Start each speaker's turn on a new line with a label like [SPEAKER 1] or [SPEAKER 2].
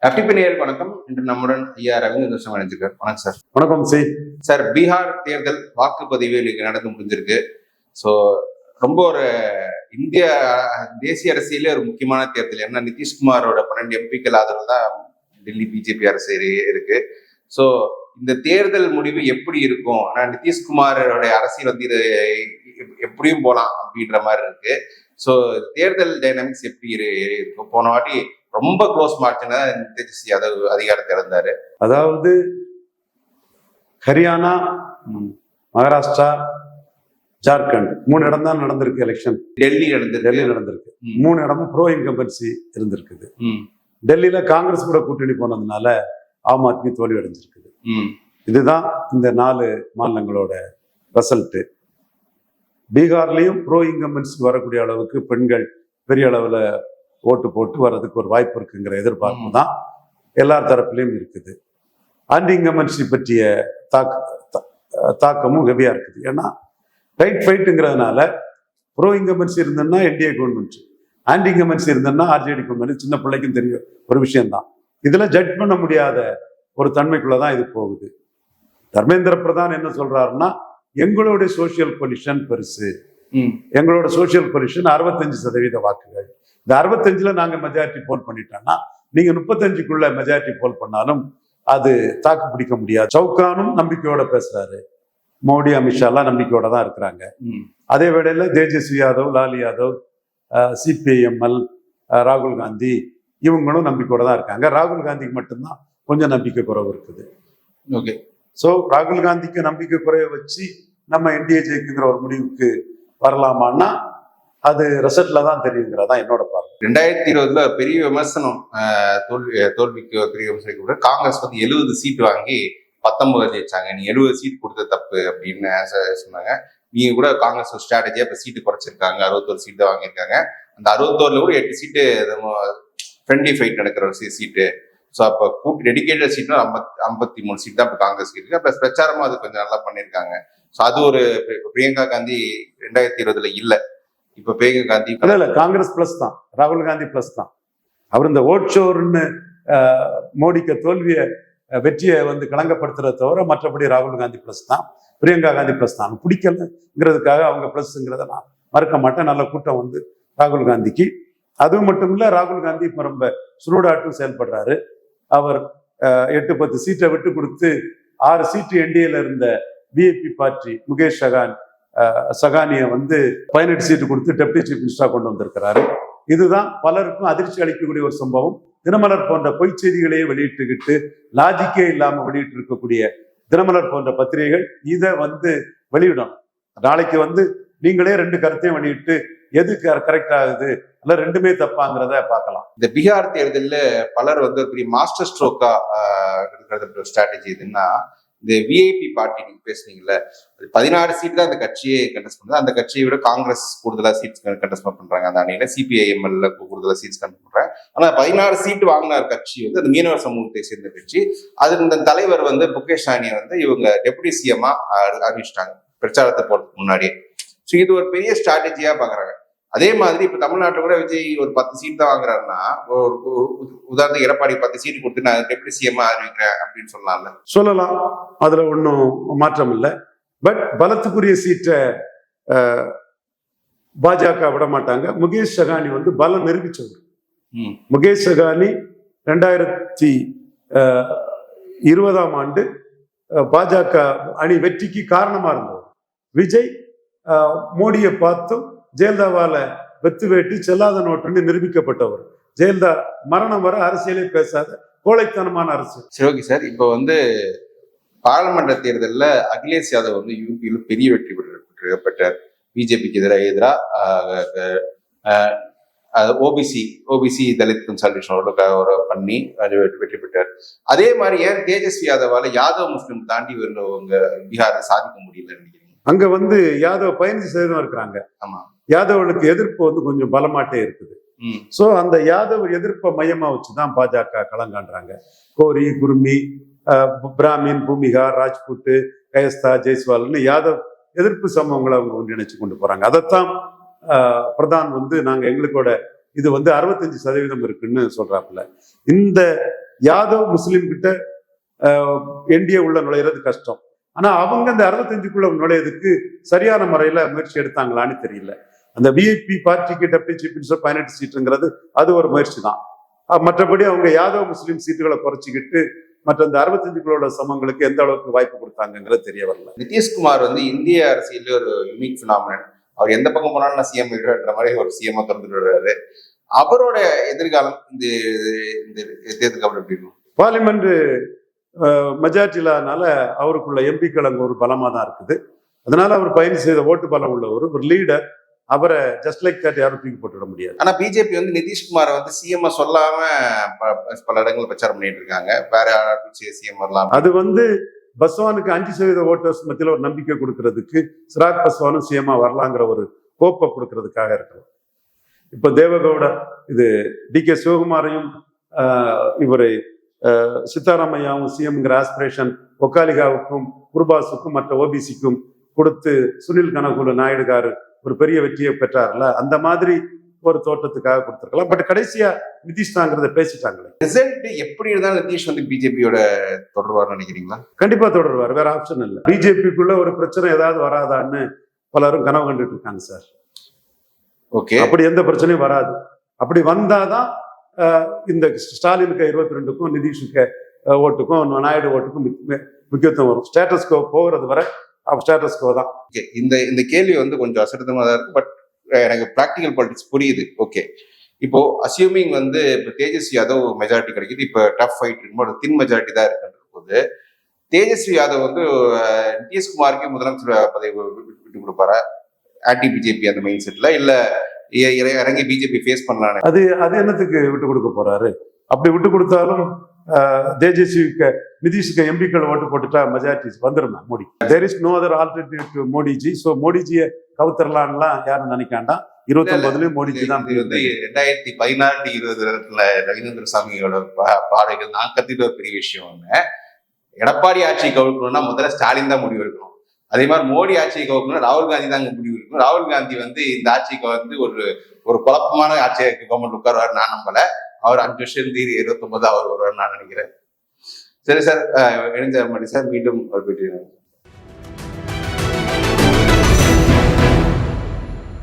[SPEAKER 1] அக்டிபினியர் வணக்கம். இன்று நம்முடன் ஐயா ரவீந்திர இணைஞ்சிருக்கார். வணக்கம் சார்.
[SPEAKER 2] வணக்கம்
[SPEAKER 1] சார், பீகார் தேர்தல் வாக்குப்பதிவு இன்னைக்கு நடந்து முடிஞ்சிருக்கு. ஸோ ரொம்ப ஒரு இந்திய தேசிய அரசியலே ஒரு முக்கியமான தேர்தல். ஏன்னா நிதிஷ்குமாரோட 12 எம்பிக்கள் ஆதரவு தான் டெல்லி பிஜேபி அரசு இருக்கு. ஸோ இந்த தேர்தல் முடிவு எப்படி இருக்கும்? ஆனா நிதிஷ்குமாரோட அரசியல் வந்து இது எப்படியும் போலாம் அப்படின்ற மாதிரி இருக்கு. ஸோ தேர்தல் டைனாமிக்ஸ் எப்படி இருக்கும்? போன வாட்டி ரொம்ப க்ளோஸ் மார்ஜினா தேஜஸ்வி யாதவ் அதிகாரத்தை இழந்தாரு.
[SPEAKER 2] அதாவது ஹரியானா, மகாராஷ்டிரா, ஜார்க்கண்ட் 3 இடம் தான் நடந்திருக்கு எலெக்ஷன்.
[SPEAKER 1] டெல்லி
[SPEAKER 2] நடந்திருக்கு. 3 இடமும் ப்ரோ இன்கம்பன்சி இருந்திருக்குது. டெல்லியில காங்கிரஸ் கூட கூட்டணி போனதுனால ஆம் ஆத்மி தோல்வி அடைஞ்சிருக்குது. இதுதான் இந்த 4 மாநிலங்களோட ரிசல்ட். பீகார்லயும் ப்ரோ இன்கம்பன்சி வரக்கூடிய அளவுக்கு பெண்கள் பெரிய அளவுல ஓட்டு போட்டு வர்றதுக்கு ஒரு வாய்ப்பு இருக்குங்கிற எதிர்பார்ப்பு தான் எல்லா தரப்புலையும் இருக்குது. ஆன்டி இன்கம்பன்சி பற்றிய தாக்கமும் ஹெவியா இருக்குது. ஏன்னா ரைட் ஃபைட்டுங்கிறதுனால ப்ரோ இன்கம்பன்சி இருந்ததுன்னா என்டிஏ கவர்மெண்ட், ஆன்டி இன்கம்பன்சி இருந்ததுன்னா ஆர்ஜேடி கவர்மெண்ட். சின்ன பிள்ளைக்கும் தெரியும் ஒரு விஷயம்தான். இதுல ஜட்ஜ் பண்ண முடியாத ஒரு தன்மைக்குள்ளதான் இது போகுது. தர்மேந்திர பிரதான் என்ன சொல்றாருன்னா, எங்களுடைய சோசியல் பொலிஷன் பெருசு, எங்களோட சோசியல் பொலிஷன் 65% வாக்குகள். இந்த 65ல நாங்க மெஜாரிட்டி போல் பண்ணிட்டோம்னா, நீங்க 35க்குள்ள மெஜாரிட்டி போல் பண்ணாலும் அது தாக்கு பிடிக்க முடியாது. சவுகானும் நம்பிக்கையோட பேசுறாரு, மோடி அமித்ஷா எல்லாம் நம்பிக்கையோட தான் இருக்கிறாங்க. அதே வேளையில தேஜஸ்வி யாதவ், லாலு யாதவ், சிபிஐஎம்எல், ராகுல் காந்தி இவங்களும் நம்பிக்கையோட தான் இருக்காங்க. ராகுல் காந்திக்கு மட்டும்தான் கொஞ்சம் நம்பிக்கை குறைவு இருக்குது.
[SPEAKER 1] ஓகே.
[SPEAKER 2] ஸோ ராகுல் காந்திக்கு நம்பிக்கை குறைய வச்சு நம்ம என்டிஏ ஜெயிக்குங்கிற ஒரு முடிவுக்கு வரலாமான்னா அது ரிசல்ட்ல தான் தெரியுங்கிறதா என்னோட பார்வை.
[SPEAKER 1] 2020 பெரிய விமர்சனம், தோல்விக்கு பெரிய விமர்சனம். காங்கிரஸ் வந்து 70 சீட் வாங்கி 19 ஜெயிச்சாங்க. நீ 70 சீட் கொடுத்த தப்பு அப்படின்னு சொன்னாங்க. நீங்க கூட காங்கிரஸ் ஸ்ட்ராட்டஜியா இப்ப சீட்டு குறைச்சிருக்காங்க, 61 சீட் தான் வாங்கியிருக்காங்க. அந்த 61ல கூட 8 சீட்டு ஃப்ரெண்ட்லி ஃபைட் நடக்கிற ஒரு சீட்டு. ஸோ அப்போ கூட்டு டெடிகேட்டட் சீட்னா 53 சீட் தான் இப்போ காங்கிரஸ் இருக்கு. ப்ளஸ் பிரச்சாரமும் அது கொஞ்சம் நல்லா பண்ணியிருக்காங்க. ஸோ அது ஒரு பிரியங்கா காந்தி 2020 இல்லை. இப்ப பிரியங்கா காந்தி
[SPEAKER 2] இல்ல காங்கிரஸ் பிளஸ் தான், ராகுல் காந்தி பிளஸ் தான். அவர் இந்த ஓட் ஷோர்னு மோடிக்கு வெற்றியை வந்து களங்கப்படுத்துறத தவிர மற்றபடி ராகுல் காந்தி பிளஸ் தான், பிரியங்கா காந்தி பிளஸ் தான். பிடிக்கலங்கிறதுக்காக அவங்க பிளஸ்ங்கிறத நான் மறுக்க மாட்டேன். நல்ல கூட்டம் வந்து ராகுல் காந்திக்கு. அது மட்டும் இல்ல, ராகுல் காந்தி இப்ப ரொம்ப சுருடாட்டும் செயல்படுறாரு. அவர் 8-10 சீட்டை விட்டு கொடுத்து 6 சீட்டு என்டிஏல இருந்த பிஏபி பார்ட்டி முகேஷ் சகானியை வந்து 18 சீட்டு கொடுத்து டெப்டி சீஃப் மினிஸ்டரா கொண்டு வந்திருக்கிறாரு. இதுதான் பலருக்கும் அதிர்ச்சி அளிக்கக்கூடிய ஒரு சம்பவம். தினமலர் போன்ற பொய் செய்திகளையே வெளியிட்டுக்கிட்டு லாஜிக்கே இல்லாம வெளியிட்டு இருக்கக்கூடிய தினமலர் போன்ற பத்திரிகைகள் இதை வந்து வெளியிடணும். நாளைக்கு வந்து நீங்களே 2 கருத்தையும் வெளியிட்டு எது கரெக்ட் ஆகுது இல்ல ரெண்டுமே தப்பாங்கிறத பார்க்கலாம்.
[SPEAKER 1] இந்த பீகார் தேர்தலில் பலர் வந்து ஒரு பெரிய மாஸ்டர் ஸ்ட்ரோக்கா இருக்கிற ஸ்ட்ராட்டஜி எதுன்னா, இந்த விஐபி பார்ட்டி நீங்க பேசுனீங்கல்ல, 16 சீட் தான் அந்த கட்சியை கண்டெஸ்ட் பண்ணுது. அந்த கட்சியை விட காங்கிரஸ் கூடுதலா சீட்ஸ் கண்டெஸ்ட் பண்றாங்க. அந்த அணியில சிபிஐஎம்எல்ல கூடுதலா சீட்ஸ் கண்டெஸ்ட் பண்றாங்க. ஆனா 16 சீட் வாங்கின கட்சி வந்து அந்த மீனவர் சமூகத்தை சேர்ந்த கட்சி. அது இந்த தலைவர் வந்து முகேஷ் சானியை வந்து இவங்க டெபுட்டி சிஎம்மா அறிவிச்சிட்டாங்க பிரச்சாரத்தை போறதுக்கு முன்னாடியே. ஸோ இது ஒரு பெரிய ஸ்ட்ராட்டஜியா பாக்குறாங்க. அதே மாதிரி இப்ப தமிழ்நாட்டில் கூட விஜய் ஒரு 10 சீட் தான் வாங்குறாருன்னா, உதாரணத்துக்கு எடப்பாடி 10 சீட் கொடுத்து நான் டெப்டி சிஎம் அறிவிக்கிறேன் அப்படின்னு
[SPEAKER 2] சொல்லலாம். அதுல ஒன்றும் மாற்றம் இல்லை. பட் பலத்துக்குரிய சீட்டை பாஜக விட மாட்டாங்க. முகேஷ் சகானி வந்து பலம் நிரூபிச்சவர். முகேஷ் சகானி 2020ஆம் ஆண்டு பாஜக அணி வெற்றிக்கு காரணமா இருந்தவர். விஜய் மோடியை பார்த்தும் ஜெயலலிதாவால வெத்து வேட்டி செல்லாத நோட்டுன்னு நிரூபிக்கப்பட்டவர். ஜெயலலிதா மரணம் வர அரசியலே பேசாத கோழைத்தனமான அரசு.
[SPEAKER 1] சரி, ஓகே சார். இப்போ வந்து பாராளுமன்ற தேர்தலில் அகிலேஷ் யாதவ் வந்து யூபியில் பெரிய வெற்றி பெற்றார். பிஜேபிக்கு எதிராக ஓபிசி தலித் கன்சல்டேஷனோட பண்ணி வெற்றி பெற்றார். அதே மாதிரி ஏன் தேஜஸ்வி யாதவால யாதவ் முஸ்லிம் தாண்டி வருவங்க பீகாரை சாதிக்க முடியல நினைக்கிறீங்க?
[SPEAKER 2] அங்க வந்து யாதவ் 15% இருக்கிறாங்க.
[SPEAKER 1] ஆமா,
[SPEAKER 2] யாதவர்களுக்கு எதிர்ப்பு வந்து கொஞ்சம் பலமாட்டே இருக்குது. சோ அந்த யாதவ் எதிர்ப்பை மையமா வச்சுதான் பாஜக களங்காண்றாங்க. கோரி, குர்மி, பிராமின், பூமிகா, ராஜ்புட், கயஸ்தா, ஜெய்ஸ்வால்னு யாதவ் எதிர்ப்பு சம்பவங்களை அவங்க ஒன்றிணைச்சு கொண்டு போறாங்க. அதைத்தான் பிரதான் வந்து நாங்க எங்களுக்கோட இது வந்து 65% இருக்குன்னு சொல்றாப்புல. இந்த யாதவ் முஸ்லீம் கிட்ட என்டிஏ உள்ள நுழையிறது கஷ்டம். ஆனா அவங்க அந்த 65க்குள்ள நுழையதுக்கு சரியான முறையில முயற்சி எடுத்தாங்களான்னு தெரியல. அந்த விஐபி பார்ட்டிக்கு டெப்டி சீஃப் மினிஸ்டர் 18 சீட்டுங்கிறது அது ஒரு முயற்சி தான். மற்றபடி அவங்க யாதவ் முஸ்லீம் சீட்டுகளை குறைச்சிக்கிட்டு மற்ற அந்த 65களோட சமங்களுக்கு எந்த அளவுக்கு வாய்ப்பு கொடுத்தாங்கிறது தெரிய வரல.
[SPEAKER 1] நிதிஷ்குமார் வந்து இந்திய அரசியல் ஒரு யூனிக் பினாமினன். அவர் எந்த பக்கம் போனாலும் நான் சிஎம் விடுற மாதிரி ஒரு சிஎம் திறந்துட்டு வருவாரு. அவரோட எதிர்காலம் இந்த தேர்தலுக்கு அப்புறம் எப்படி இருக்கும்?
[SPEAKER 2] பார்லிமெண்ட் மெஜாரிட்டியிலானால அவருக்குள்ள எம்பிக்கள் அங்க ஒரு பலமா தான் இருக்குது. அதனால அவர் பயணம் செய்த ஓட்டு பலம் உள்ள ஒரு லீடர். அவரை ஜஸ்ட் லைக் தட் யாரும் தூக்கி போட்டுவிட முடியாது.
[SPEAKER 1] ஆனா பிஜேபி வந்து நிதிஷ்குமாரை வந்து சிஎம் சொல்லாம பல இடங்கள் பிரச்சாரம் பண்ணிட்டு இருக்காங்க. வேற யாராச்சும் சிஎம் வரலாம்.
[SPEAKER 2] அது வந்து பஸ்வானுக்கு 5% ஓட்டர்ஸ் மத்தியில் ஒரு நம்பிக்கை கொடுக்கறதுக்கு சிராக் பஸ்வானும் சிஎம்மா வரலாங்கிற ஒரு கோப்பை கொடுக்கறதுக்காக இருக்கிறது. இப்ப தேவகவுடா இது DK சிவகுமாரையும் இவரை சித்தாராமையாவும் சிஎம்ங்கிற ஆஸ்பிரேஷன் ஒக்காலிகாவுக்கும் குர்பாஸுக்கும் மற்ற ஓபிசிக்கும் கொடுத்து சுனில் கனகுலு நாயுடுகாரு ஒரு பெரிய வெற்றியை பெற்றார்ல, அந்த மாதிரி ஒரு தோட்டத்துக்காக கொடுத்துருக்கலாம். பட் கடைசியா நிதிஷ் தாங்கிறத பேசிட்டாங்களே.
[SPEAKER 1] ரிசல்ட் எப்படி இருந்தாலும் நிதிஷ் வந்து பிஜேபியோட தொடர்வார்னு நினைக்கிறீங்களா?
[SPEAKER 2] கண்டிப்பா தொடர்வார், வேற ஆப்ஷன் இல்லை. பிஜேபிக்குள்ள ஒரு பிரச்சனை ஏதாவது வராதான்னு பலரும் கனவு கண்டுட்டு இருக்காங்க சார்.
[SPEAKER 1] ஓகே,
[SPEAKER 2] அப்படி எந்த பிரச்சனையும் வராது. அப்படி வந்தாதான் இந்த ஸ்டாலினுக்கு 22க்கும் நிதிஷுக்கு ஓட்டுக்கும் நாயுடு ஓட்டுக்கும் முக்கியத்துவம் வரும். ஸ்டேட்டஸ் கோ போகிறது வரை ஸ்டேட்டஸ் கோ தான்.
[SPEAKER 1] இந்த கேள்வி வந்து கொஞ்சம் அசர்த்தமா தான் இருக்கு. பட் எனக்கு பிராக்டிகல் பாலிடிக்ஸ் புரியுது. ஓகே, இப்போ அசியூமிங் வந்து இப்போ தேஜஸ்வி யாதவ் மெஜாரிட்டி கிடைக்குது. இப்போ டஃப் ஃபைட் இருக்கும்போது தின் மெஜாரிட்டி தான் இருக்குன்ற போது தேஜஸ்வி யாதவ் வந்து நிதிஷ்குமாருக்கு முதலமைச்சர் பதவி விட்டு கொடுப்பாரா? ஆன்டி பிஜேபி அந்த மைண்ட் செட்ல இல்ல இறங்கி பிஜேபி ஃபேஸ் பண்ணலான்னு
[SPEAKER 2] அது என்னத்துக்கு விட்டு கொடுக்க போறாரு? அப்படி விட்டு கொடுத்தாலும் தேஜஸ்விக்கு நிதிஷுக்கு எம்பிக்கள் ஓட்டு போட்டுட்டா மெஜாரிட்டி வந்துருமா Modi? There is no other alternative to Modiji. So மோடிஜியை கவுத்தரலான்லாம் யாரும் நினைக்காண்டாம். 29லயும் மோடிஜி தான்.
[SPEAKER 1] 2016-20 ரவீந்திர சாமியோட பாடைகள் நான் கத்திட்டு ஒரு பெரிய விஷயம் ஒண்ணு. எடப்பாடி ஆட்சியை கவுக்கணும்னா முதல்ல ஸ்டாலின் தான் முடிவு எடுக்கணும். அதே மாதிரி மோடி ஆட்சியை கவுக்கணும் ராகுல் காந்தி தான் முடிவு எடுக்கணும். ராகுல் காந்தி வந்து இந்த ஆட்சிக்கு வந்து ஒரு குழப்பமான ஆட்சியை கவர்மெண்ட் உட்காருவார் நான் நம்பல. அவர் 5 வருஷம் 29 அவர் வருவார் நான் நினைக்கிறேன். சரி சார், இணைஞ்ச சார் மீண்டும் ஒரு